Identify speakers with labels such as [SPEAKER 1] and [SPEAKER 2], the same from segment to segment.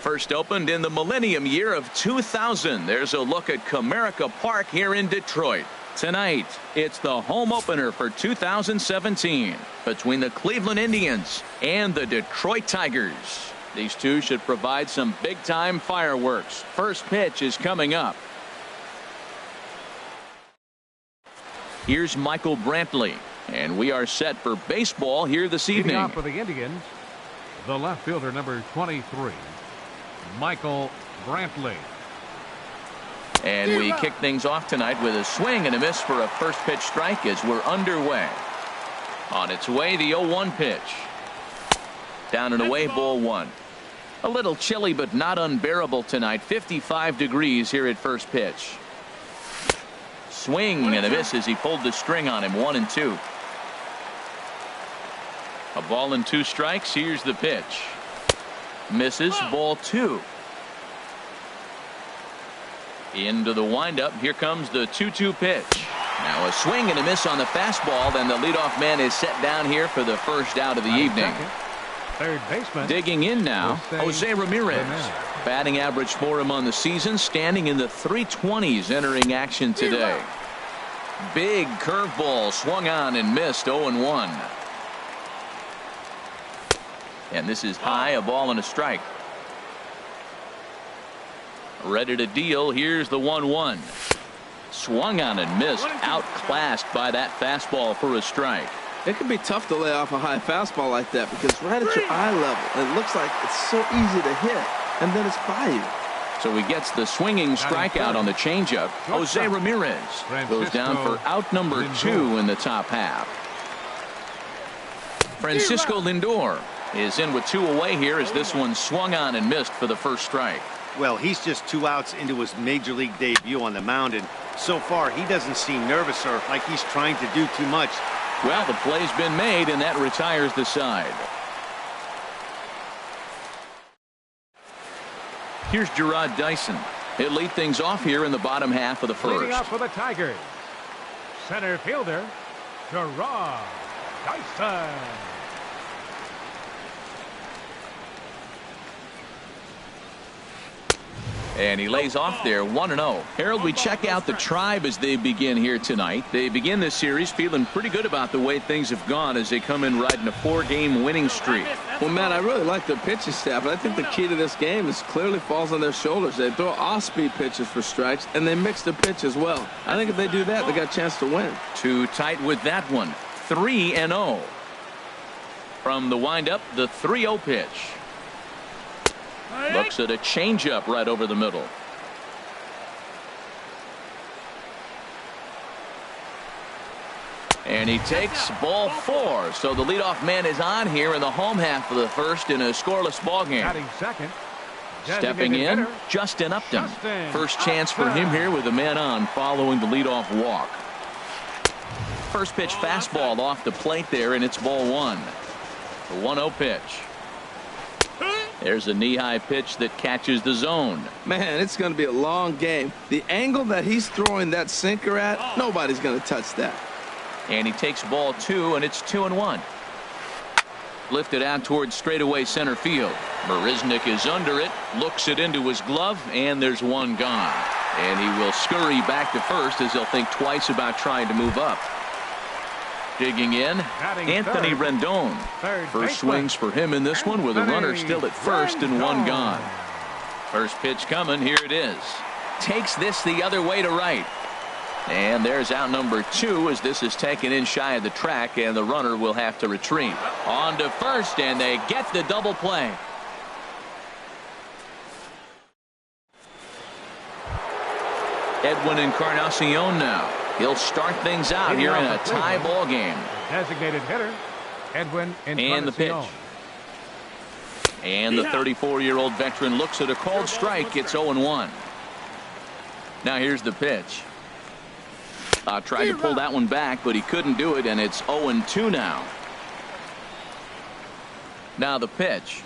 [SPEAKER 1] first opened in the millennium year of 2000. There's a look at Comerica Park here in Detroit. Tonight, it's the home opener for 2017 between the Cleveland Indians and the Detroit Tigers. These two should provide some big-time fireworks. First pitch is coming up. Here's Michael Brantley, and we are set for baseball here this evening.
[SPEAKER 2] Leading off for the Indians, the left fielder, number 23, Michael Brantley.
[SPEAKER 1] And we kick things off tonight with a swing and a miss for a first pitch strike as we're underway. On its way, the 0-1 pitch. Down and away, ball one. A little chilly but not unbearable tonight. 55 degrees here at first pitch. Swing and a miss as he pulled the string on him. 1-2. A ball and 2 strikes. Here's the pitch. Misses. Ball 2. Into the windup. Here comes the 2-2 pitch. Now a swing and a miss on the fastball. Then the leadoff man is set down here for the first out of the evening.
[SPEAKER 2] Third baseman.
[SPEAKER 1] Digging in now, Jose Ramirez. Batting average for him on the season standing in the 320s entering action today. Big curveball swung on and missed. 0-1. And this is high, a ball and a strike. Ready to deal. Here's the 1-1. Swung on and missed. Outclassed by that fastball for a strike.
[SPEAKER 3] It can be tough to lay off a high fastball like that because right at your eye level, it looks like it's so easy to hit, and then it's by you.
[SPEAKER 1] So he gets the swinging strikeout on the changeup. Jose Ramirez goes down for out number 2 in the top half. Francisco Lindor is in with 2 away here as this one swung on and missed for the first strike.
[SPEAKER 4] Well, he's just 2 outs into his major league debut on the mound, and so far he doesn't seem nervous or like he's trying to do too much.
[SPEAKER 1] Well, the play's been made, and that retires the side. Here's Gerard Dyson. He'll lead things off here in the bottom half of the first.
[SPEAKER 2] Leading off for the Tigers, center fielder, Gerard Dyson.
[SPEAKER 1] And he lays off there 1-0. Harold, we check out the Tribe as they begin here tonight. They begin this series feeling pretty good about the way things have gone as they come in riding a 4-game winning streak.
[SPEAKER 3] Well, Matt, I really like their pitching staff, and I think the key to this game is clearly falls on their shoulders. They throw off-speed pitches for strikes, and they mix the pitch as well. I think if they do that, they got a chance to win.
[SPEAKER 1] Too tight with that one. 3-0. From the windup, the 3-0 pitch. Looks at a changeup right over the middle. And he takes ball 4. So the leadoff man is on here in the home half of the first in a scoreless ball game.
[SPEAKER 2] Second,
[SPEAKER 1] stepping in,
[SPEAKER 2] hitter,
[SPEAKER 1] Justin Upton. First chance for him here with a man on following the leadoff walk. First pitch fastball off the plate there, and it's ball 1. The 1-0 pitch. There's a knee-high pitch that catches the zone.
[SPEAKER 3] Man, it's going to be a long game. The angle that he's throwing that sinker at, nobody's going to touch that.
[SPEAKER 1] And he takes ball 2, and it's 2-1. Lifted out towards straightaway center field. Marisnik is under it, looks it into his glove, and there's one gone. And he will scurry back to first as he'll think twice about trying to move up. Digging in, Anthony Rendon. First swings for him in this one with a runner still at first and one gone. First pitch coming. Here it is. Takes this the other way to right. And there's out number 2 as this is taken in shy of the track, and the runner will have to retreat. On to first, and they get the double play. Edwin Encarnacion now. He'll start things out here in a tie ball game.
[SPEAKER 2] Designated hitter, Edwin Encarnacion.
[SPEAKER 1] And the pitch. And the 34-year-old veteran looks at a called strike. It's 0-1. Now here's the pitch. Tried to pull that one back, but he couldn't do it, and it's 0-2 now. Now the pitch.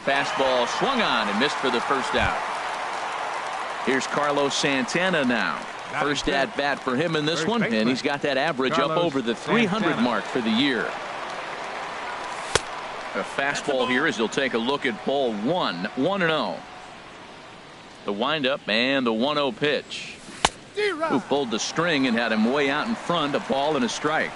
[SPEAKER 1] Fastball swung on and missed for the first out. Here's Carlos Santana now. First at bat for him in this one, and he's got that average up over the 300 mark for the year. A fastball here as he'll take a look at ball one. 1-0. The windup and the 1-0 pitch. Who pulled the string and had him way out in front. A ball and a strike.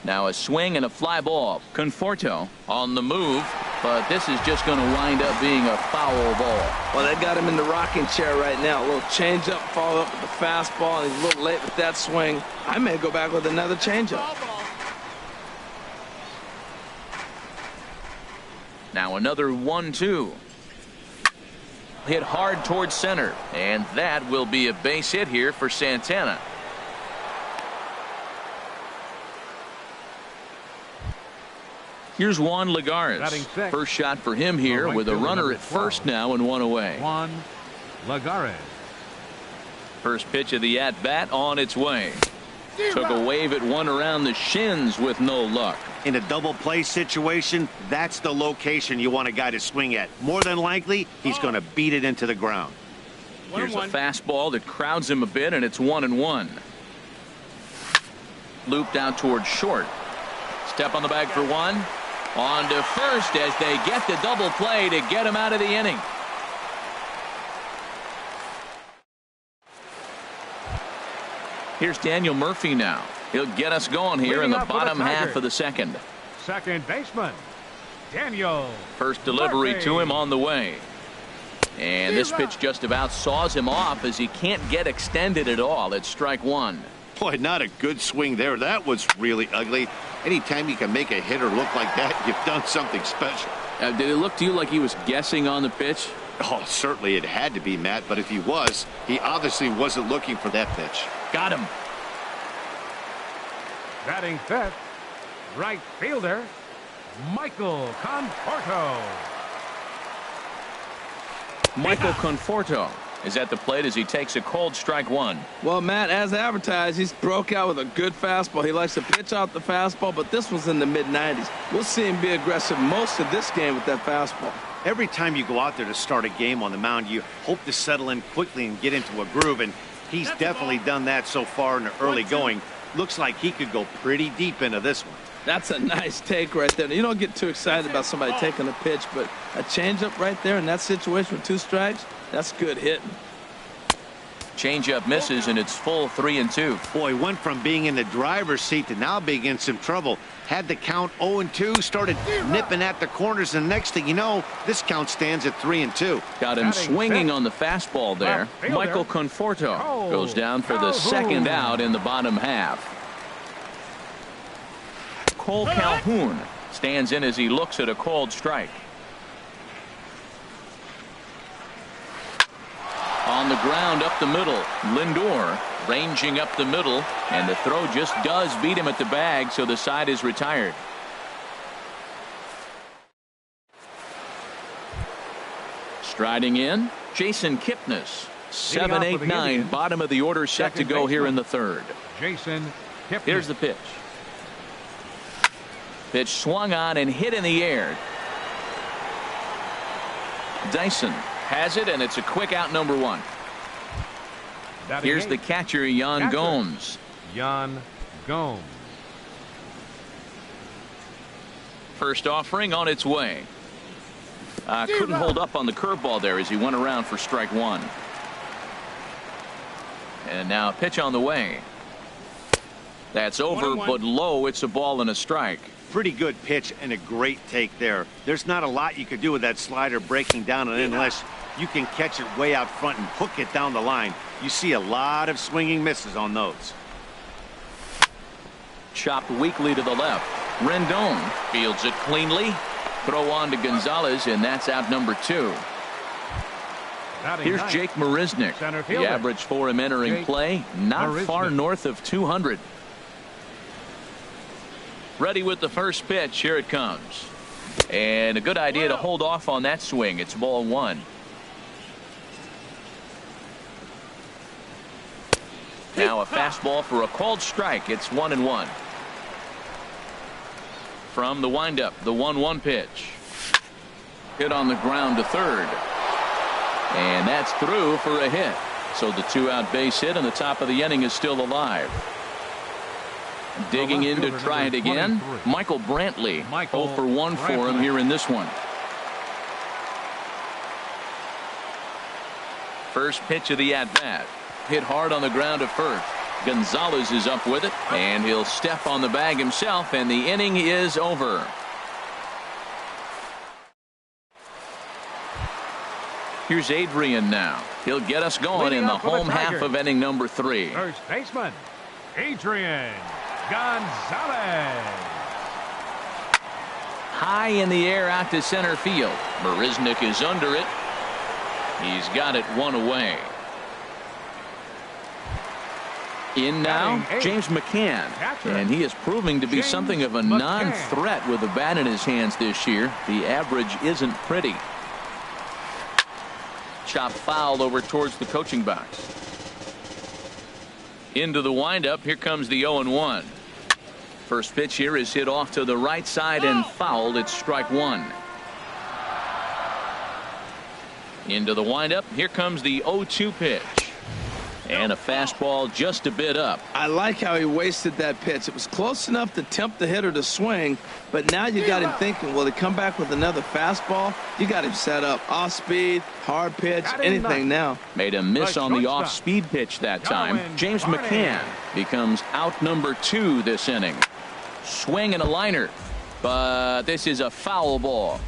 [SPEAKER 1] Now a swing and a fly ball. Conforto on the move, but this is just going to wind up being a foul ball.
[SPEAKER 3] Well, they got him in the rocking chair right now. A little changeup, follow up with the fastball, and he's a little late with that swing. I may go back with another changeup.
[SPEAKER 1] Now another 1-2. Hit hard towards center, and that will be a base hit here for Santana. Here's Juan Lagares. First shot for him here with a runner at first now and one away.
[SPEAKER 2] Juan Lagares.
[SPEAKER 1] First pitch of the at-bat on its way. Took a wave at one around the shins with no luck.
[SPEAKER 4] In a double play situation, that's the location you want a guy to swing at. More than likely, he's going to beat it into the ground.
[SPEAKER 1] Here's a fastball that crowds him a bit, and it's 1-1. Looped out towards short. Step on the bag for one. On to first as they get the double play to get him out of the inning. Here's Daniel Murphy now. He'll get us going here in the bottom half of the second.
[SPEAKER 2] Second baseman, Daniel.
[SPEAKER 1] First delivery
[SPEAKER 2] Murphy.
[SPEAKER 1] to him on the way. And this pitch just about saws him off as he can't get extended at all. It's strike one.
[SPEAKER 5] Boy, not a good swing there. That was really ugly. Anytime you can make a hitter look like that, you've done something special.
[SPEAKER 1] Did it look to you like he was guessing on the pitch?
[SPEAKER 5] Oh, certainly it had to be, Matt, but if he was, he obviously wasn't looking for that pitch.
[SPEAKER 1] Got him.
[SPEAKER 2] Batting fifth, right fielder, Michael Conforto.
[SPEAKER 1] Michael Conforto is at the plate as he takes a cold strike one.
[SPEAKER 3] Well, Matt, as advertised, he's broke out with a good fastball. He likes to pitch out the fastball, but this was in the mid-90s. We'll see him be aggressive most of this game with that fastball.
[SPEAKER 4] Every time you go out there to start a game on the mound, you hope to settle in quickly and get into a groove, and he's definitely done that so far in the early going. Looks like he could go pretty deep into this one.
[SPEAKER 3] That's a nice take right there. You don't get too excited about somebody taking a pitch, but a changeup right there in that situation with two strikes, that's good hitting.
[SPEAKER 1] Changeup misses, and it's full 3-2.
[SPEAKER 4] Boy, went from being in the driver's seat to now being in some trouble. Had the count 0-2, started nipping at the corners, and next thing you know, this count stands at 3-2.
[SPEAKER 1] Got him swinging on the fastball there. Michael Conforto goes down for the second out in the bottom half. Cole Calhoun stands in as he looks at a called strike. On the ground up the middle, Lindor ranging up the middle, and the throw just does beat him at the bag, so the side is retired. Striding in, Jason Kipnis. 7, 8, 9, bottom of the order set to go here in the third.
[SPEAKER 2] Jason Kipnis.
[SPEAKER 1] Here's the pitch. Pitch swung on and hit in the air. Dyson has it, and it's a quick out, number one. Here's the catcher, Yan Gomes.
[SPEAKER 2] Yan Gomes.
[SPEAKER 1] First offering on its way. Couldn't hold up on the curveball there as he went around for strike one. And now a pitch on the way. That's over, but low. It's a ball and a strike.
[SPEAKER 4] Pretty good pitch and a great take there. There's not a lot you could do with that slider breaking down and in unless you can catch it way out front and hook it down the line. You see a lot of swinging misses on those.
[SPEAKER 1] Chopped weakly to the left. Rendon fields it cleanly. Throw on to Gonzalez, and that's out number two. Here's Jake Marisnick. The average for him entering play, not far north of 200. Ready with the first pitch. Here it comes. And a good idea to hold off on that swing. It's ball one. Now a fastball for a called strike. It's 1-1. From the windup, the 1-1 pitch. Hit on the ground to third. And that's through for a hit. So the 2-out base hit, and the top of the inning is still alive. Digging in to try it again, Michael Brantley. 0 for 1 for him here in this one. First pitch of the at-bat. Hit hard on the ground to first. Gonzalez is up with it, and he'll step on the bag himself, and the inning is over. Here's Adrian now. He'll get us going in the home half of inning number 3.
[SPEAKER 2] First baseman, Adrian Gonzalez.
[SPEAKER 1] High in the air out to center field. Marisnick is under it. He's got it 1 away. In now, James McCann. And he is proving to be something of a non-threat with the bat in his hands this year. The average isn't pretty. Chop foul over towards the coaching box. Into the windup. Here comes the 0-1. First pitch here is hit off to the right side and fouled. It's strike 1. Into the windup. Here comes the 0-2 pitch. And a fastball just a bit up.
[SPEAKER 3] I like how he wasted that pitch. It was close enough to tempt the hitter to swing, but now you got him thinking, will he come back with another fastball? You got him set up. Off speed, hard pitch, anything now.
[SPEAKER 1] Made a miss on the off speed pitch that time. James McCann becomes out number 2 this inning. Swing and a liner, but this is a foul ball.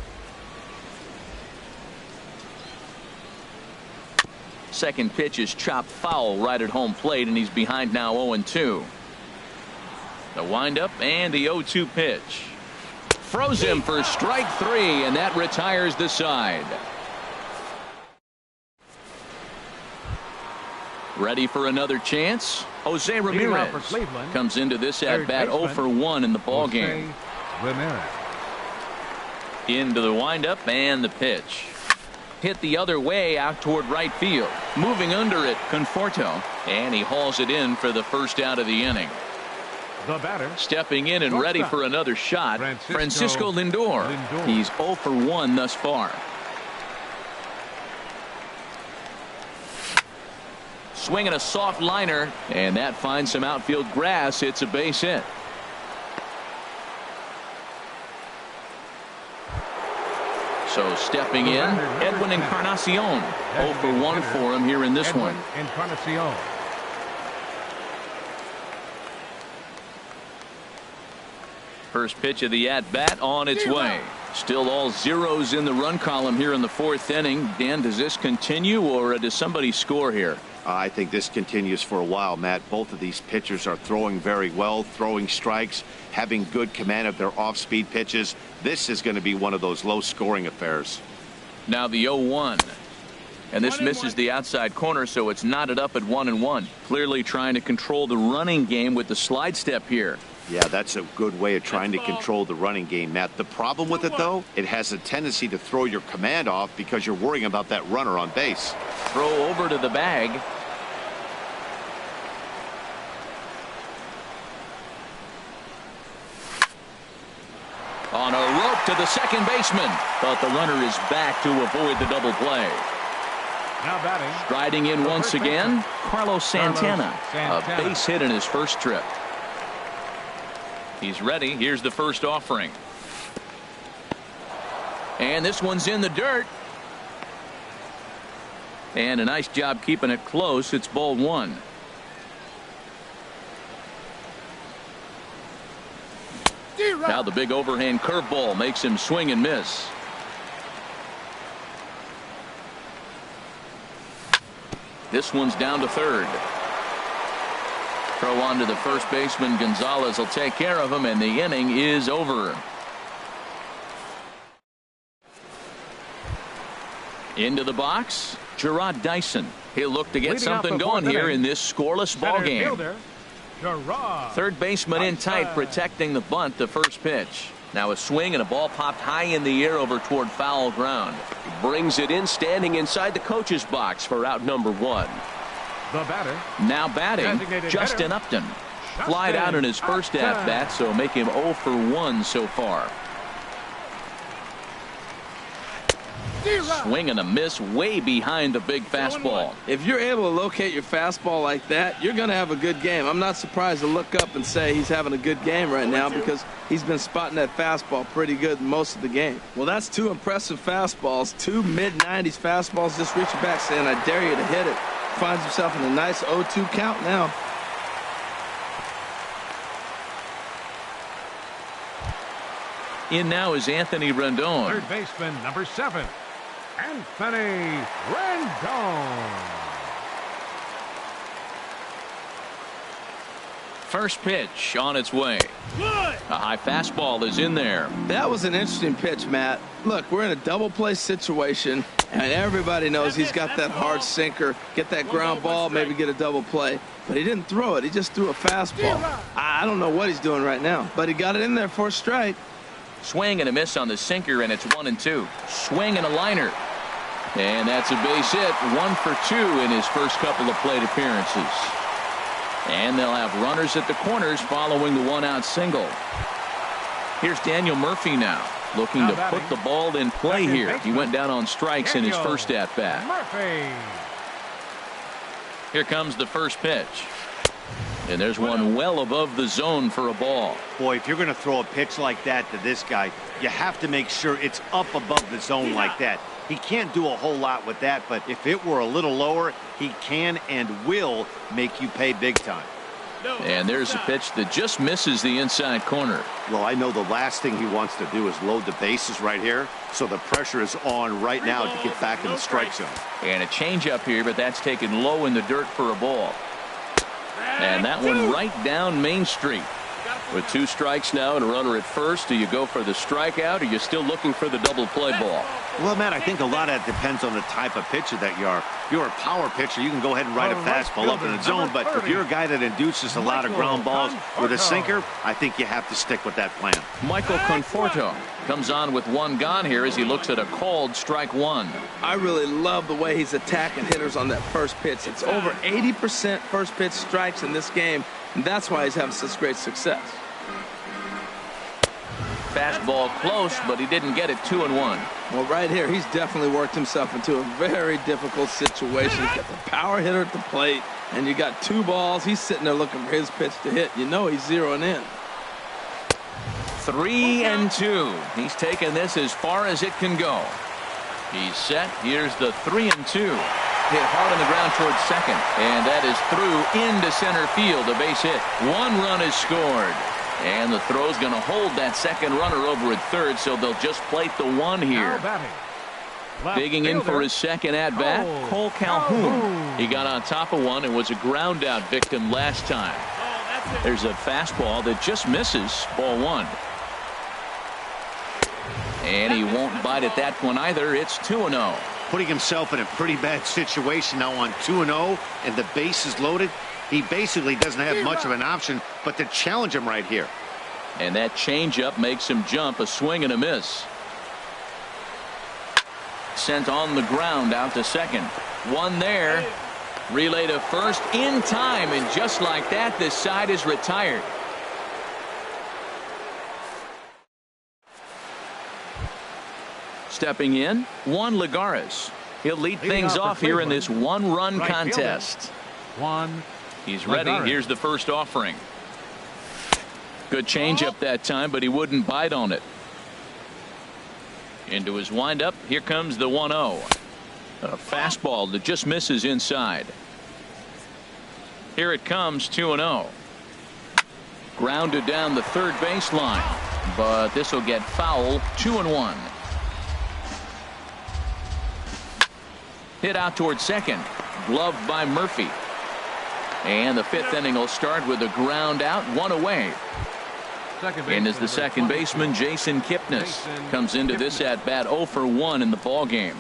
[SPEAKER 1] Second pitch is chopped foul right at home plate, and he's behind now 0-2. The windup and the 0-2 pitch. Froze him for strike 3, and that retires the side. Ready for another chance? Jose Ramirez comes into this at bat 0 for 1 in the ball game. Into the windup and the pitch. Hit the other way out toward right field. Moving under it, Conforto, and he hauls it in for the first out of the inning.
[SPEAKER 2] The batter,
[SPEAKER 1] stepping in and ready for another shot, Francisco Lindor. He's 0 for 1 thus far. Swinging a soft liner, and that finds some outfield grass. It's a base hit. So stepping in, Edwin Encarnacion. 0 for 1 for him here in this one.
[SPEAKER 2] Encarnacion.
[SPEAKER 1] First pitch of the at-bat on its way. Still all zeros in the run column here in the 4th inning. Dan, does this continue, or does somebody score here?
[SPEAKER 5] I think this continues for a while, Matt. Both of these pitchers are throwing very well, throwing strikes, having good command of their off-speed pitches. This is going to be one of those low-scoring affairs.
[SPEAKER 1] Now the 0-1. And this misses the outside corner, so it's knotted up at 1-1. Clearly trying to control the running game with the slide step here.
[SPEAKER 5] Yeah, that's a good way of trying to control the running game, Matt. The problem with it, though, it has a tendency to throw your command off because you're worrying about that runner on base.
[SPEAKER 1] Throw over to the bag. On a rope to the second baseman, but the runner is back to avoid the double play.
[SPEAKER 2] Now batting.
[SPEAKER 1] Striding in once again, Carlos Santana. A base hit in his first trip. He's ready. Here's the first offering. And this one's in the dirt. And a nice job keeping it close. It's ball 1. Now the big overhand curveball makes him swing and miss. This one's down to third. Throw on to the first baseman. Gonzalez will take care of him, and the inning is over. Into the box, Gerard Dyson. He'll look to get something going here in this scoreless ball game. Third baseman in tight, protecting the bunt. The first pitch. Now a swing, and a ball popped high in the air over toward foul ground. He brings it in, standing inside the coach's box for out number 1.
[SPEAKER 2] The batter.
[SPEAKER 1] Now batting, Justin Upton. Flied out in his first at-bat, so make him 0 for 1 so far. Swing and a miss way behind the big fastball.
[SPEAKER 3] If you're able to locate your fastball like that, you're going to have a good game. I'm not surprised to look up and say he's having a good game right now because he's been spotting that fastball pretty good most of the game. Well, that's two impressive fastballs, two mid-90s fastballs just reaching back saying, I dare you to hit it. Finds himself in a nice 0-2 count now.
[SPEAKER 1] In now is Anthony Rendon.
[SPEAKER 2] Third baseman, number 7, Anthony Rendon.
[SPEAKER 1] First pitch on its way. A high fastball is in there.
[SPEAKER 3] That was an interesting pitch, Matt. Look, we're in a double play situation, and everybody knows he's got that hard sinker. Get that ground ball, maybe get a double play. But he didn't throw it. He just threw a fastball. I don't know what he's doing right now, but he got it in there for a strike.
[SPEAKER 1] Swing and a miss on the sinker, and it's 1-2. Swing and a liner. And that's a base hit. 1 for 2 in his first couple of plate appearances. And they'll have runners at the corners following the 1-out single. Here's Daniel Murphy now, looking to put the ball in play here. He went down on strikes in his first at-bat.
[SPEAKER 2] Murphy.
[SPEAKER 1] Here comes the first pitch. And there's one well above the zone for a ball.
[SPEAKER 4] Boy, if you're going to throw a pitch like that to this guy, you have to make sure it's up above the zone like that. He can't do a whole lot with that, but if it were a little lower, he can and will make you pay big time.
[SPEAKER 1] And there's a pitch that just misses the inside corner.
[SPEAKER 5] Well, I know the last thing he wants to do is load the bases right here, so the pressure is on right now to get back in the strike zone.
[SPEAKER 1] And a changeup here, but that's taken low in the dirt for a ball. And that one right down Main Street. With 2 strikes now and a runner at first, do you go for the strikeout or are you still looking for the double play ball?
[SPEAKER 4] Well, Matt, I think a lot of that depends on the type of pitcher that you are. If you're a power pitcher, you can go ahead and ride a fastball up in the zone. But if you're a guy that induces a lot of ground balls with a sinker, I think you have to stick with that plan.
[SPEAKER 1] Michael Conforto comes on with 1 gone here as he looks at a called strike 1.
[SPEAKER 3] I really love the way he's attacking hitters on that first pitch. It's over 80% first pitch strikes in this game, and that's why he's having such great success.
[SPEAKER 1] Fastball close, but he didn't get it. 2-1.
[SPEAKER 3] Well, right here, he's definitely worked himself into a very difficult situation. He's got the power hitter at the plate, and you got 2 balls. He's sitting there looking for his pitch to hit. You know he's zeroing in.
[SPEAKER 1] 3-2. He's taken this as far as it can go. He's set. Here's the 3-2. Hit hard on the ground towards second, and that is through into center field. A base hit. 1 run is scored. And the throw's going to hold that second runner over at third, so they'll just plate the 1 here. Digging in for his second at-bat, Cole Calhoun. He got on top of one and was a ground-out victim last time. There's a fastball that just misses, ball 1. And he won't bite at that one either. It's 2-0.
[SPEAKER 4] Putting himself in a pretty bad situation now on 2-0, and the base is loaded. He basically doesn't have much of an option but to challenge him right here.
[SPEAKER 1] And that changeup makes him jump. A swing and a miss. Sent on the ground out to second. 1 there. Relay to first in time, and just like that, this side is retired. Stepping in, Juan Lagares. He'll lead things off here in this 1-run contest. He's ready. Here's the first offering. Good changeup that time, but he wouldn't bite on it. Into his windup. Here comes the 1-0. A fastball that just misses inside. Here it comes, 2-0. Grounded down the third baseline, but this will get foul. 2-1. Hit out towards second. Gloved by Murphy. And the 5th inning will start with a ground out, 1 away. And as the second baseman, Jason Kipnis, comes into this at bat 0 for 1 in the ball game.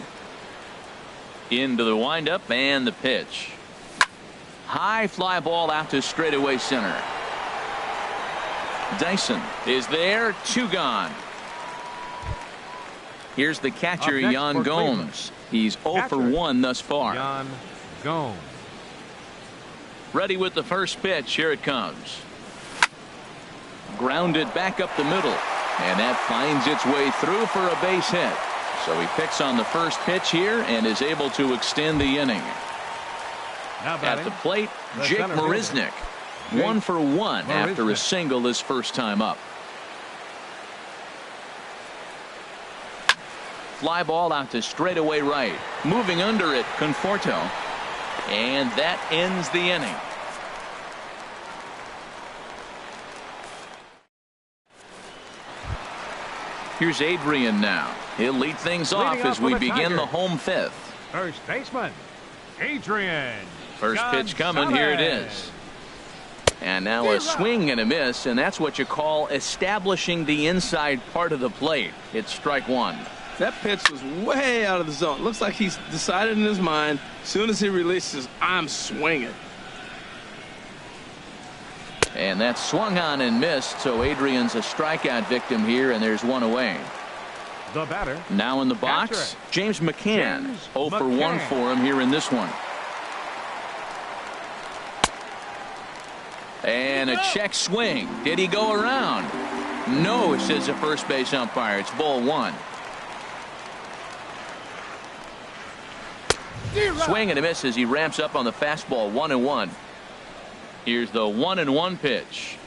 [SPEAKER 1] Into the windup and the pitch. High fly ball out to straightaway center. Dyson is there, 2 gone. Here's the catcher, Yan Gomes. He's 0 for 1 thus far.
[SPEAKER 2] Yan Gomes.
[SPEAKER 1] Ready with the first pitch. Here it comes. Grounded back up the middle, and that finds its way through for a base hit. So he picks on the first pitch here and is able to extend the inning. At the plate, Jake Marisnick. 1 for 1 after a single his first time up. Fly ball out to straightaway right. Moving under it, Conforto. And that ends the inning. Here's Adrian now. He'll lead things off as we begin the home fifth.
[SPEAKER 2] First baseman, Adrian.
[SPEAKER 1] First pitch coming. Here it is. And now a swing and a miss, and that's what you call establishing the inside part of the plate. It's strike one.
[SPEAKER 3] That pitch was way out of the zone. Looks like he's decided in his mind, as soon as he releases, I'm swinging.
[SPEAKER 1] And that's swung on and missed, so Adrian's a strikeout victim here, and there's one away.
[SPEAKER 2] The batter.
[SPEAKER 1] Now in the box, James McCann. 0 for 1 for him here in this one. And a check swing. Did he go around? No, says the first base umpire. It's ball one. Swing and a miss as he ramps up on the fastball. 1-1. Here's the 1-1 pitch.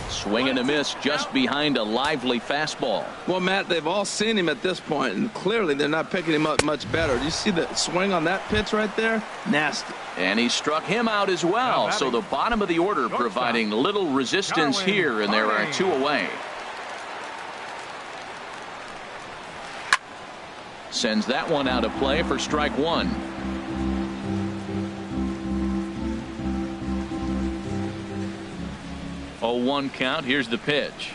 [SPEAKER 1] Swing and a miss just behind a lively fastball.
[SPEAKER 3] Well, Matt, they've all seen him at this point, and clearly they're not picking him up much better. Do you see the swing on that pitch right there? Nasty.
[SPEAKER 1] And he struck him out as well. So the bottom of the order providing little resistance here, and there are two away. Sends that one out of play for strike one. 0-1 count. Here's the pitch.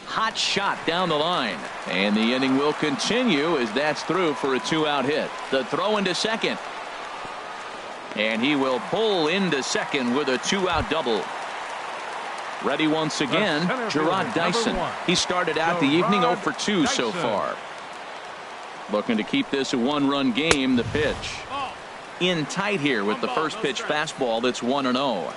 [SPEAKER 1] Hot shot down the line. And the inning will continue as that's through for a 2-out hit. The throw into second. And he will pull into second with a 2-out double. Ready once again, Gerard Dyson. He started out the evening 0 for 2 so far. Looking to keep this a one-run game. The pitch. In tight here with the first pitch fastball that's 1-0.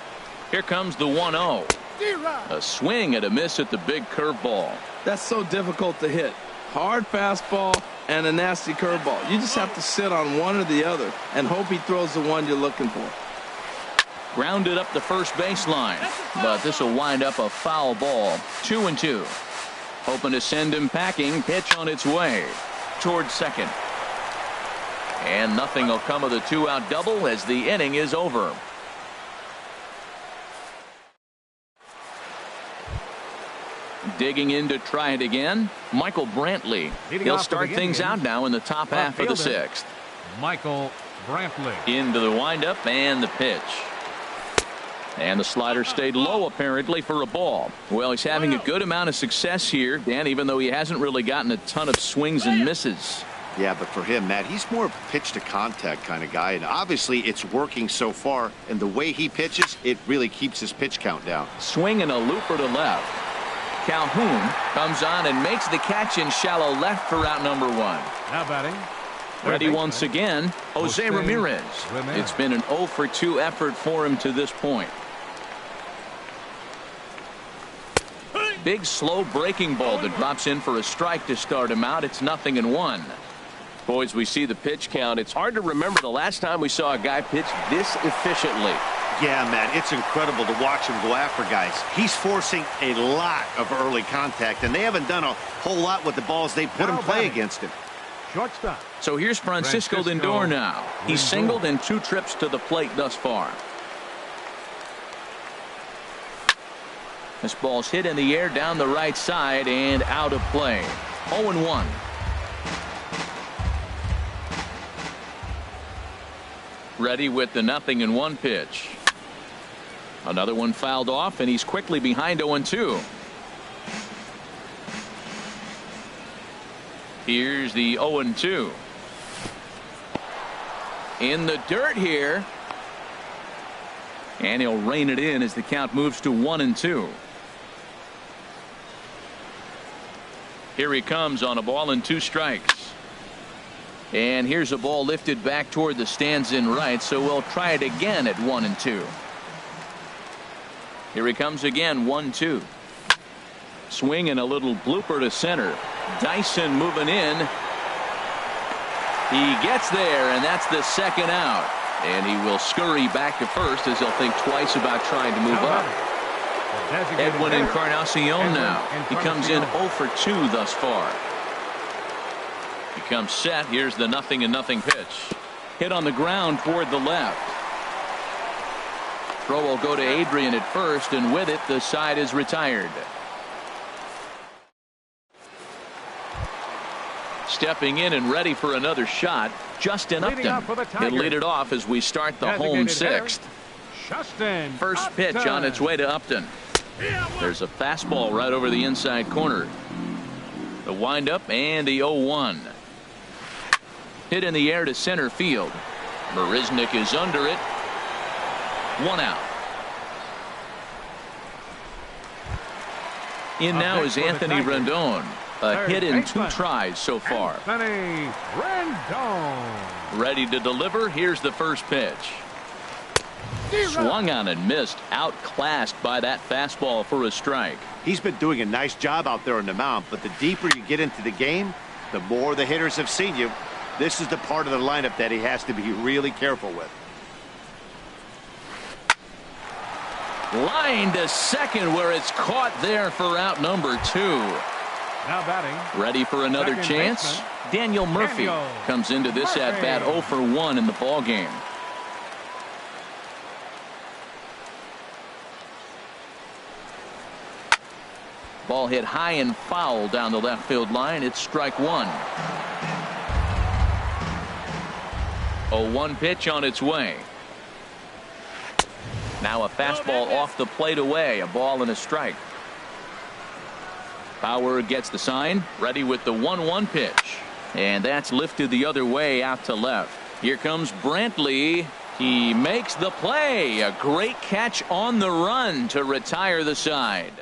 [SPEAKER 1] Here comes the 1-0. A swing and a miss at the big curveball.
[SPEAKER 3] That's so difficult to hit. Hard fastball and a nasty curveball. You just have to sit on one or the other and hope he throws the one you're looking for.
[SPEAKER 1] Grounded up the first baseline, but this will wind up a foul ball. 2-2. Hoping to send him packing. Pitch on its way towards second. And nothing will come of the 2-out double as the inning is over. Digging in to try it again, Michael Brantley. He'll start things out now in the top half of the sixth.
[SPEAKER 2] Michael Brantley.
[SPEAKER 1] Into the windup and the pitch. And the slider stayed low apparently for a ball. Well, he's having a good amount of success here, Dan, even though he hasn't really gotten a ton of swings and misses.
[SPEAKER 5] Yeah, but for him, Matt, he's more of a pitch to contact kind of guy, and obviously it's working so far, and the way he pitches, it really keeps his pitch count down.
[SPEAKER 1] Swing and a looper to left. Calhoun comes on and makes the catch in shallow left for out number one.
[SPEAKER 2] Now batting.
[SPEAKER 1] Ready once again, Jose Ramirez. It's been an 0 for 2 effort for him to this point. Big slow breaking ball that drops in for a strike to start him out. It's 0-1. Boys, we see the pitch count. It's hard to remember the last time we saw a guy pitch this efficiently.
[SPEAKER 4] Yeah, man, it's incredible to watch him go after guys. He's forcing a lot of early contact, and they haven't done a whole lot with the balls they put in play against him.
[SPEAKER 2] Shortstop.
[SPEAKER 1] So here's Francisco Lindor now. He's singled in 2 trips to the plate thus far. This ball's hit in the air down the right side and out of play. 0-1. Ready with the 0-1 pitch. Another one fouled off, and he's quickly behind 0-2. Here's the 0-2. In the dirt here. And he'll rein it in as the count moves to 1-2. Here he comes on a ball and 2 strikes. And here's a ball lifted back toward the stands in right, so we'll try it again at 1-2. Here he comes again, 1-2. Swing and a little blooper to center. Dyson moving in. He gets there, and that's the second out. And he will scurry back to first as he'll think twice about trying to move up. Edwin Encarnacion now. He comes in 0 for 2 thus far. He comes set. Here's the 0-0 pitch. Hit on the ground toward the left. Throw will go to Adrian at first, and with it, the side is retired. Stepping in and ready for another shot, Justin Upton. He'll lead it off as we start the home sixth. First pitch on its way to Upton. There's a fastball right over the inside corner. The windup and the 0-1. Hit in the air to center field. Marisnick is under it. 1 out. In now is Anthony Rendon. A hit in 2 tries so far.
[SPEAKER 2] Anthony Rendon.
[SPEAKER 1] Ready to deliver. Here's the first pitch. Swung on and missed. Outclassed by that fastball for a strike.
[SPEAKER 4] He's been doing a nice job out there on the mound, but the deeper you get into the game, the more the hitters have seen you. This is the part of the lineup that he has to be really careful with.
[SPEAKER 1] Line to second, where it's caught there for out number 2.
[SPEAKER 2] Now batting.
[SPEAKER 1] Ready for another chance.
[SPEAKER 2] Baseman.
[SPEAKER 1] Daniel Murphy comes into this at bat 0 for 1 in the ball game. Ball hit high and foul down the left field line. It's strike 1. 0-1 pitch on its way. Now a fastball off the plate away. A ball and a strike. Bauer gets the sign. Ready with the 1-1 pitch. And that's lifted the other way out to left. Here comes Brantley. He makes the play. A great catch on the run to retire the side.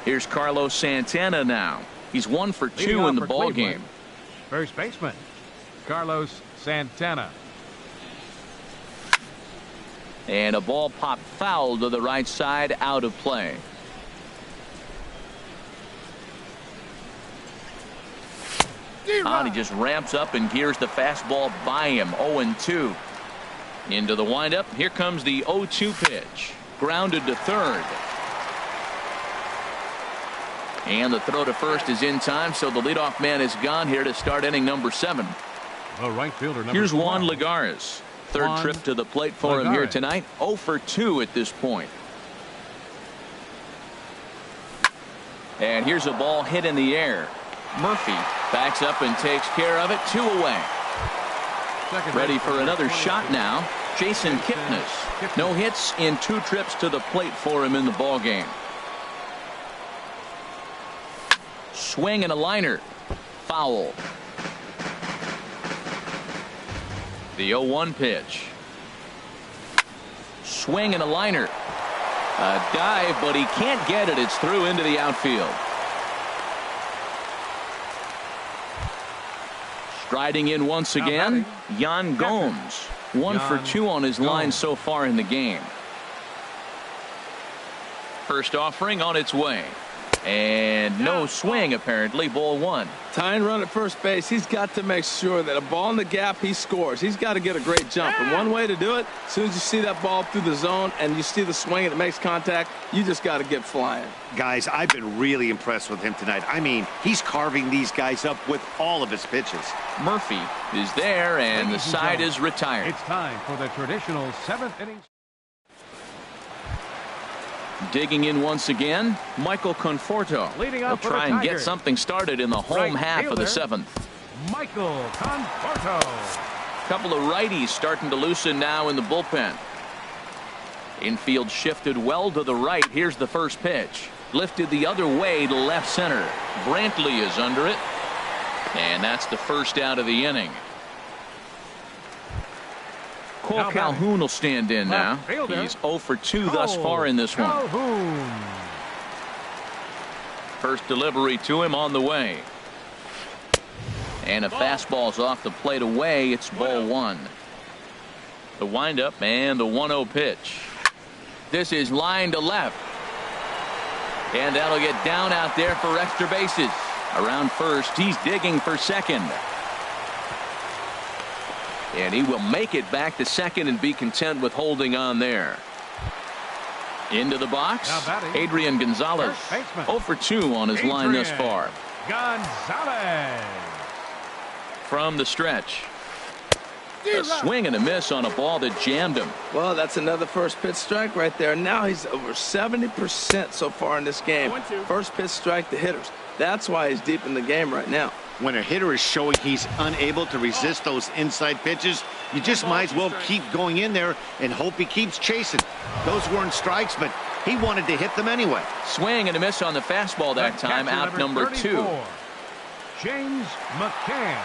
[SPEAKER 1] Here's Carlos Santana now. He's 1 for 2 in the ball game.
[SPEAKER 2] First baseman Carlos Santana.
[SPEAKER 1] And a ball popped foul to the right side, out of play. And he just ramps up and gears the fastball by him. 0-2. Into the windup. Here comes the 0-2 pitch. Grounded to third. And the throw to first is in time, so the leadoff man is gone here to start inning number 7.
[SPEAKER 2] The right fielder number
[SPEAKER 1] Here's Juan
[SPEAKER 2] 12.
[SPEAKER 1] Lagares. Third
[SPEAKER 2] Juan
[SPEAKER 1] trip to the plate for him here tonight. 0 for 2 at this point. And here's a ball hit in the air. Murphy backs up and takes care of it. 2 away. Ready for another shot now. Jason Kipnis. No hits in 2 trips to the plate for him in the ball game. Swing and a liner. Foul. The 0-1 pitch. Swing and a liner. A dive, but he can't get it. It's through into the outfield. Striding in once again, Yan Gomes. 1 for 2 on his line so far in the game. First offering on its way. And no swing, apparently. Ball 1.
[SPEAKER 3] Tying run at first base. He's got to make sure that a ball in the gap, he scores. He's got to get a great jump. And one way to do it, as soon as you see that ball through the zone and you see the swing and it makes contact, you just got to get flying.
[SPEAKER 4] Guys, I've been really impressed with him tonight. I mean, he's carving these guys up with all of his pitches.
[SPEAKER 1] Murphy is there, and the side is retired.
[SPEAKER 2] It's time for the traditional 7th inning.
[SPEAKER 1] Digging in once again, Michael Conforto.
[SPEAKER 2] Leading
[SPEAKER 1] He'll
[SPEAKER 2] up for
[SPEAKER 1] try
[SPEAKER 2] the
[SPEAKER 1] and get
[SPEAKER 2] Tigers.
[SPEAKER 1] something started in the home
[SPEAKER 2] Right
[SPEAKER 1] half of the
[SPEAKER 2] fielder.
[SPEAKER 1] 7th.
[SPEAKER 2] Michael Conforto.
[SPEAKER 1] Couple of righties starting to loosen now in the bullpen. Infield shifted well to the right. Here's the first pitch. Lifted the other way to left center. Brantley is under it. And that's the first out of the inning. Cole
[SPEAKER 2] Now
[SPEAKER 1] Calhoun will stand in now.
[SPEAKER 2] Left fielder.
[SPEAKER 1] He's 0 for 2 thus far in this one.
[SPEAKER 2] Calhoun.
[SPEAKER 1] First delivery to him on the way. And a fastball's off the plate away. It's ball 1. The windup and the 1-0 pitch. This is line to left. And that'll get down out there for extra bases. Around first, he's digging for second. And he will make it back to second and be content with holding on there. Into the box, Adrian Gonzalez. 0 for 2 on his line thus far.
[SPEAKER 2] Gonzalez.
[SPEAKER 1] From the stretch. A swing and a miss on a ball that jammed him.
[SPEAKER 3] Well, that's another first pitch strike right there. Now he's over 70% so far in this game. First pitch strike to hitters. That's why he's deep in the game right now.
[SPEAKER 4] When a hitter is showing he's unable to resist those inside pitches, you just might as well keep going in there and hope he keeps chasing. Those weren't strikes, but he wanted to hit them anyway.
[SPEAKER 1] Swing and a miss on the fastball that time, out number 2.
[SPEAKER 2] James McCann.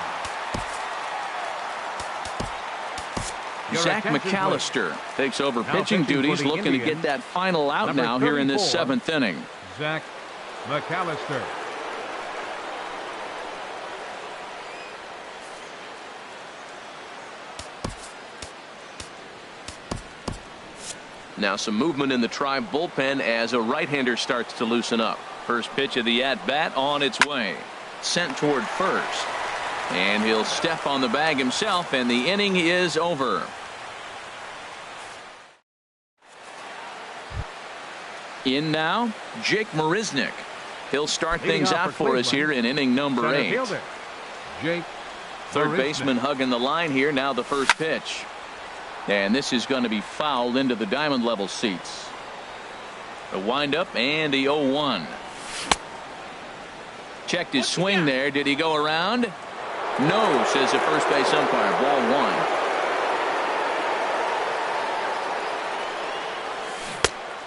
[SPEAKER 1] Zach McAllister takes over pitching duties, looking to get that final out now here in this 7th inning.
[SPEAKER 2] Zach McAllister.
[SPEAKER 1] Now some movement in the Tribe bullpen as a right-hander starts to loosen up. First pitch of the at-bat on its way. Sent toward first. And he'll step on the bag himself, and the inning is over. In now, Jake Marisnick. He'll start things out for us here in inning number 8.
[SPEAKER 2] Jake
[SPEAKER 1] Third
[SPEAKER 2] Marisnick.
[SPEAKER 1] baseman hugging the line here. Now the first pitch. And this is going to be fouled into the diamond level seats. A windup and the 0-1. Checked his swing there. Did he go around? No, says the first base umpire. Ball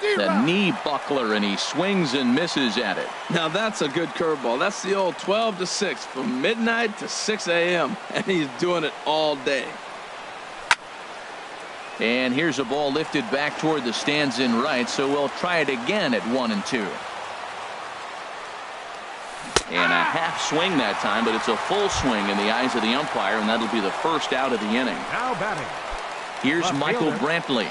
[SPEAKER 1] 1. The knee buckler, and he swings and misses at it.
[SPEAKER 3] Now that's a good curveball. That's the old 12 to 6 from midnight to 6 a.m. and he's doing it all day.
[SPEAKER 1] And here's a ball lifted back toward the stands in right, so we'll try it again at 1-2. And a half swing that time, but it's a full swing in the eyes of the umpire, and that'll be the first out of the inning.
[SPEAKER 2] Now batting.
[SPEAKER 1] Here's Michael Brantley.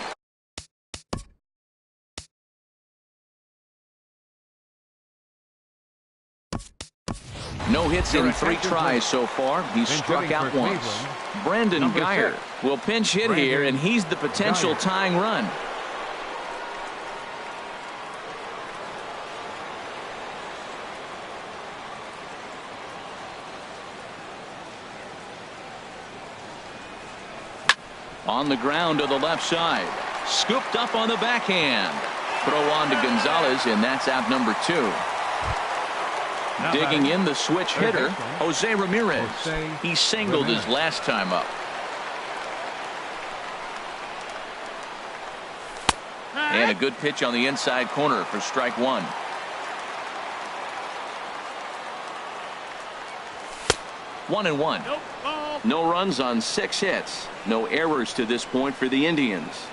[SPEAKER 1] No hits in 3 tries so far. He's struck out once. Brandon Geyer will pinch hit here, and he's the potential tying run. On the ground to the left side. Scooped up on the backhand. Throw on to Gonzalez, and that's out number 2. Digging in the switch hitter, Jose Ramirez. He singled his last time up. And a good pitch on the inside corner for strike 1. One and one. No runs on 6 hits. No errors to this point for the Indians.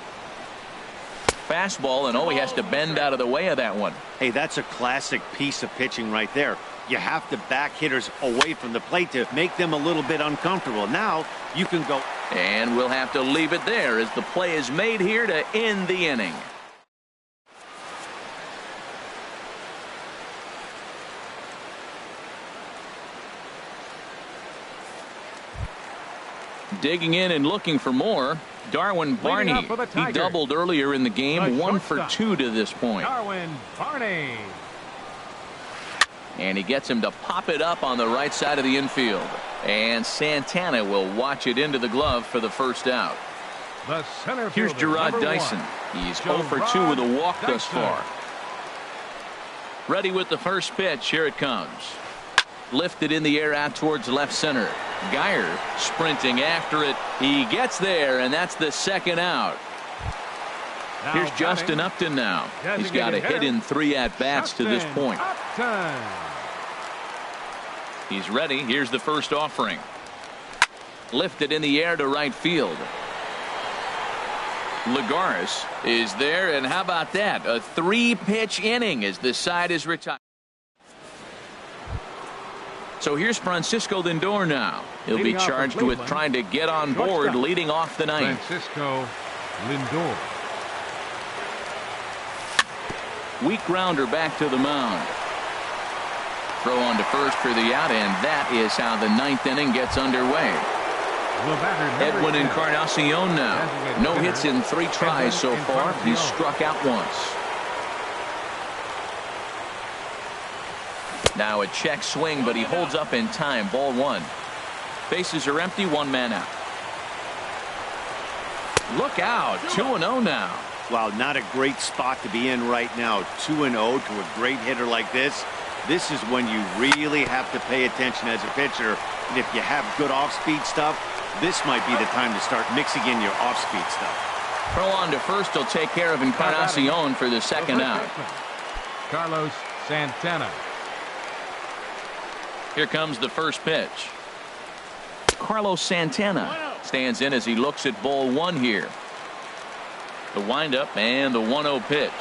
[SPEAKER 1] Fastball, and he has to bend out of the way of that one.
[SPEAKER 4] Hey, that's a classic piece of pitching right there. You have to back hitters away from the plate to make them a little bit uncomfortable. Now you can go.
[SPEAKER 1] And we'll have to leave it there as the play is made here to end the inning. Digging in and looking for more, Darwin Barney. He doubled earlier in the game, 1 for 2 to this point.
[SPEAKER 2] Darwin Barney.
[SPEAKER 1] And he gets him to pop it up on the right side of the infield. And Santana will watch it into the glove for the first out.
[SPEAKER 2] The center
[SPEAKER 1] Here's
[SPEAKER 2] fielder,
[SPEAKER 1] Gerard Dyson. He's 0 for 2 with a walk thus far. Ready with the first pitch. Here it comes. Lifted in the air out towards left center. Geyer sprinting after it. He gets there, and that's the second out. Here's Justin Upton now. He's got a hit in 3 at-bats to this point. He's ready. Here's the first offering. Lifted in the air to right field. Lagares is there, and how about that? A 3-pitch inning as this side is retired. So here's Francisco Lindor now. He'll be charged with trying to get on board leading off the ninth.
[SPEAKER 2] Francisco Lindor.
[SPEAKER 1] Weak grounder back to the mound. Throw on to first for the out, and that is how the ninth inning gets underway. Edwin Encarnacion now. No hits in 3 tries so far. He's struck out once. Now a check swing, but he holds up in time. Ball 1. Bases are empty. 1 man out. Look out. 2-0 now.
[SPEAKER 4] Wow, not a great spot to be in right now. 2-0 to a great hitter like this. This is when you really have to pay attention as a pitcher. And if you have good off-speed stuff, this might be the time to start mixing in your off-speed stuff.
[SPEAKER 1] Throw on to first will take care of Encarnacion for the second out.
[SPEAKER 2] Carlos Santana.
[SPEAKER 1] Here comes the first pitch. Carlos Santana stands in as he looks at ball 1 here. The windup and the 1-0 pitch.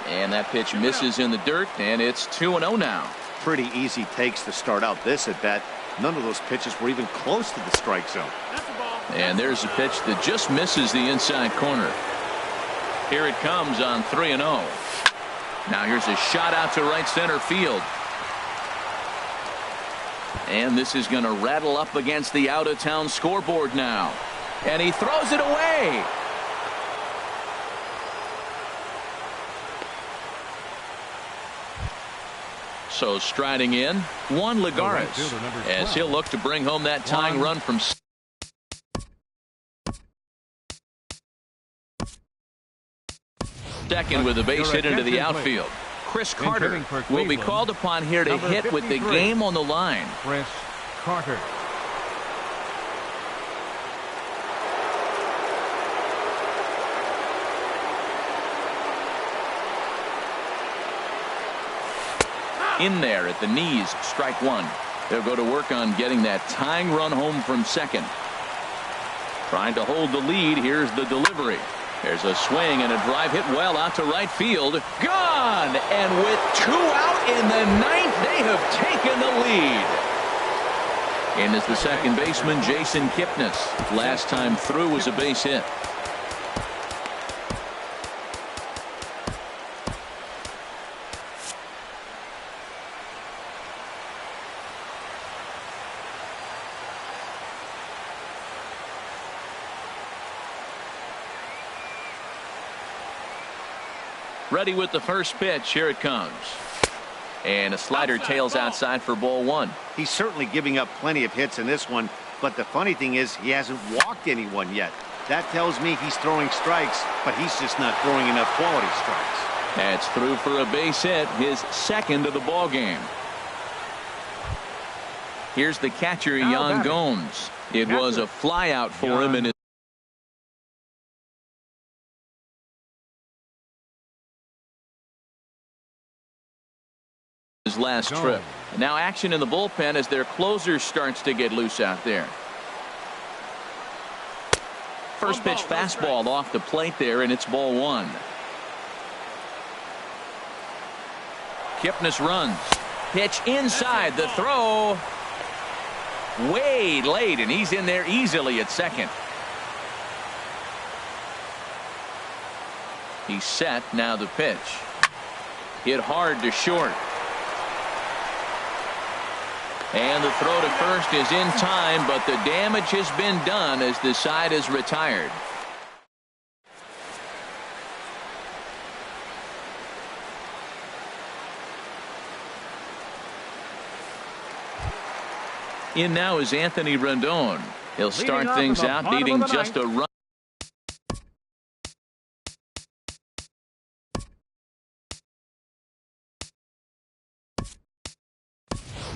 [SPEAKER 1] And that pitch misses in the dirt, and it's 2-0 now.
[SPEAKER 4] Pretty easy takes to start out this at bat. None of those pitches were even close to the strike zone.
[SPEAKER 1] And there's a pitch that just misses the inside corner. Here it comes on 3-0. Now here's a shot out to right center field. And this is going to rattle up against the out-of-town scoreboard now. And he throws it away. So striding in, Juan Lagares, as he'll look to bring home that tying run from second with a base hit into the outfield. Chris Carter will be called upon here to hit with the game on the line.
[SPEAKER 2] Chris Carter.
[SPEAKER 1] In there at the knees, strike 1. They'll go to work on getting that tying run home from second. Trying to hold the lead. Here's the delivery. There's a swing and a drive hit well out to right field. Gone! And with 2 out in the 9th, they have taken the lead. In is the second baseman, Jason Kipnis. Last time through was a base hit. Ready with the first pitch. Here it comes. And a slider tails outside for ball 1.
[SPEAKER 4] He's certainly giving up plenty of hits in this one, but the funny thing is he hasn't walked anyone yet. That tells me he's throwing strikes, but he's just not throwing enough quality strikes.
[SPEAKER 1] That's through for a base hit, his second of the ball game. Here's the catcher, Yan Gomes. It was a fly out for him in his last trip. Now action in the bullpen as their closer starts to get loose out there. First pitch fastball off the plate there, and it's ball 1. Kipnis runs. Pitch inside. The throw way late, and he's in there easily at second. He's set. Now the pitch. Hit hard to short. And the throw to first is in time, but the damage has been done as the side is retired. In now is Anthony Rendon. He'll start things out needing just a run.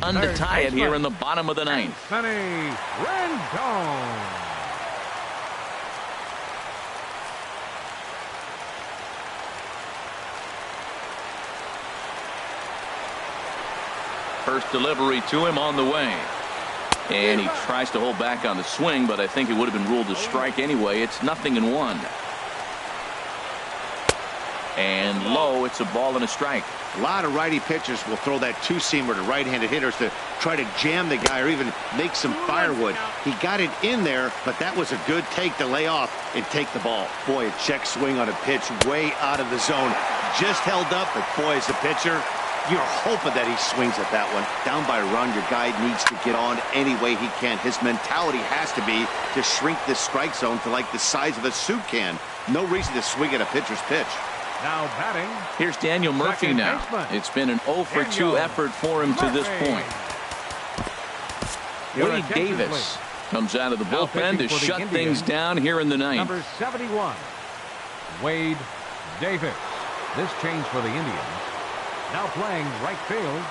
[SPEAKER 1] To tie it here in the bottom of the 9th.
[SPEAKER 2] Anthony Rendon.
[SPEAKER 1] First delivery to him on the way. And he tries to hold back on the swing, but I think it would have been ruled a strike anyway. It's 0-1. And low, it's a ball and a strike.
[SPEAKER 4] A lot of righty pitchers will throw that two-seamer to right-handed hitters to try to jam the guy or even make some firewood. He got it in there, but that was a good take to lay off and take the ball. Boy, a check swing on a pitch way out of the zone. just held up, but boy, as a pitcher, you're hoping that he swings at that one. Down by a run, your guy needs to get on any way he can. His mentality has to be to shrink this strike zone to like the size of a soup can. No reason to swing at a pitcher's pitch.
[SPEAKER 2] Now batting.
[SPEAKER 1] Here's Daniel Murphy
[SPEAKER 2] Second
[SPEAKER 1] now.
[SPEAKER 2] baseman.
[SPEAKER 1] It's been an 0 for 2 effort for him to this point.
[SPEAKER 2] Your
[SPEAKER 1] Wade
[SPEAKER 2] attention,
[SPEAKER 1] Davis comes out of the
[SPEAKER 2] Now
[SPEAKER 1] bullpen to
[SPEAKER 2] pitching for the
[SPEAKER 1] shut
[SPEAKER 2] Indians,
[SPEAKER 1] things down here in the ninth.
[SPEAKER 2] Number 71, Wade Davis. This change for the Indians. Now playing right field,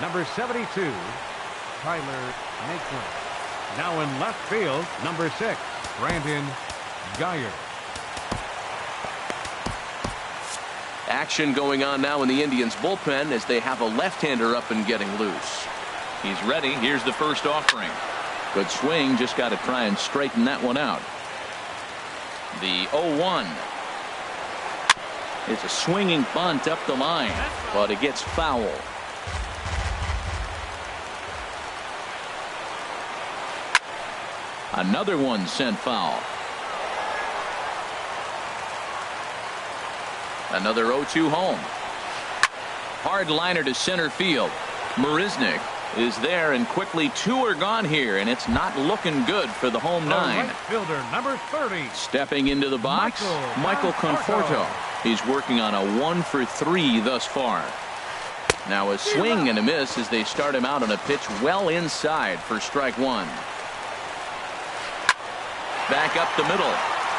[SPEAKER 2] number 72, Tyler Naquin. Now in left field, number 6, Brandon Geyer.
[SPEAKER 1] Action going on now in the Indians bullpen as they have a left-hander up and getting loose. He's ready. Here's the first offering. Good swing. Just got to try and straighten that one out. The 0-1. It's a swinging bunt up the line, but it gets foul. Another one sent foul. Another 0-2 home. Hard liner to center field. Marisnick is there, and quickly 2 are gone here, and it's not looking good for the home 9.
[SPEAKER 2] Right fielder, number 30.
[SPEAKER 1] Stepping into the box, Michael Conforto. He's working on a 1 for 3 thus far. Now a swing and a miss as they start him out on a pitch well inside for strike 1. Back up the middle,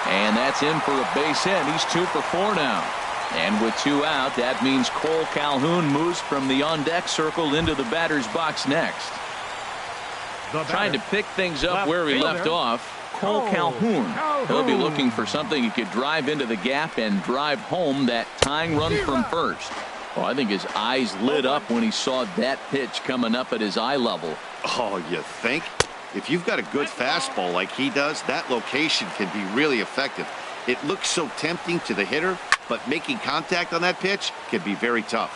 [SPEAKER 1] and that's in for a base hit. He's 2 for 4 now. And with 2 out, that means Cole Calhoun moves from the on-deck circle into the batter's box next. Trying to pick things up where he left off, Cole Calhoun. He'll be looking for something he could drive into the gap and drive home that tying run from first. Oh, I think his eyes lit up when he saw that pitch coming up at his eye level.
[SPEAKER 5] Oh, you think? If you've got a good fastball like he does, that location can be really effective. It looks so tempting to the hitter, but making contact on that pitch can be very tough.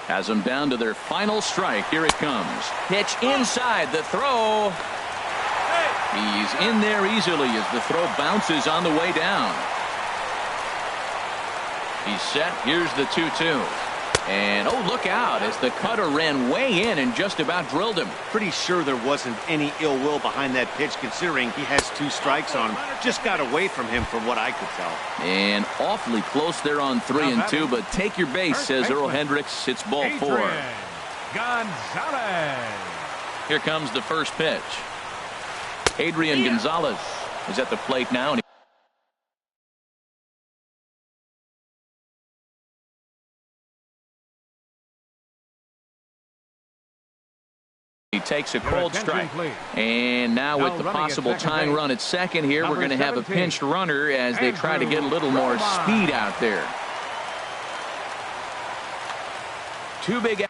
[SPEAKER 1] Has them down to their final strike. Here it comes. Pitch inside. The throw. He's in there easily as the throw bounces on the way down. He's set. Here's the 2-2. And oh, look out as the cutter ran way in and just about drilled him.
[SPEAKER 4] Pretty sure there wasn't any ill will behind that pitch, considering he has 2 strikes on him. Just got away from him from what I could tell.
[SPEAKER 1] And awfully close there on 3 and 2, but take your base, says Earl Hendricks. It's ball 4.
[SPEAKER 2] Gonzalez.
[SPEAKER 1] Here comes the first pitch. Adrian Gonzalez is at the plate now. He takes a cold strike. And now with the possible tying run at second here, we're going to have a pinched runner as they try to get a little more speed out there. 2 big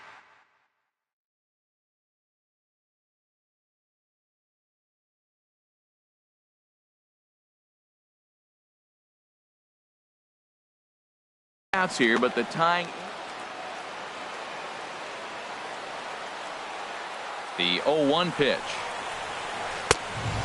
[SPEAKER 1] outs here, but the tying. The 0-1 pitch.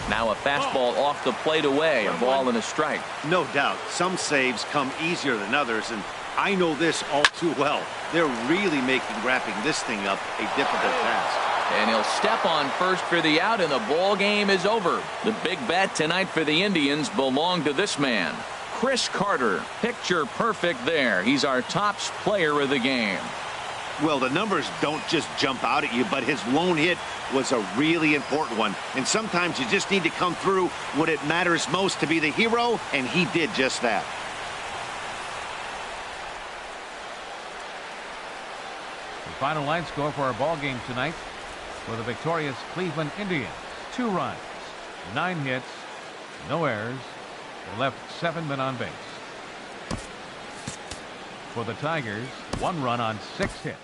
[SPEAKER 1] Now a fastball off the plate away. A ball and a strike.
[SPEAKER 4] No doubt. Some saves come easier than others, and I know this all too well. They're really making wrapping this thing up a difficult task.
[SPEAKER 1] And he'll step on first for the out, and the ball game is over. The big bat tonight for the Indians belonged to this man, Chris Carter. Picture perfect there. He's our top player of the game.
[SPEAKER 4] Well, the numbers don't just jump out at you, but his lone hit was a really important one. And sometimes you just need to come through when it matters most to be the hero, and he did just that.
[SPEAKER 2] The final line score for our ball game tonight for the victorious Cleveland Indians: 2 runs, 9 hits, no errors. They left 7 men on base. For the Tigers, 1 run on 6 hits.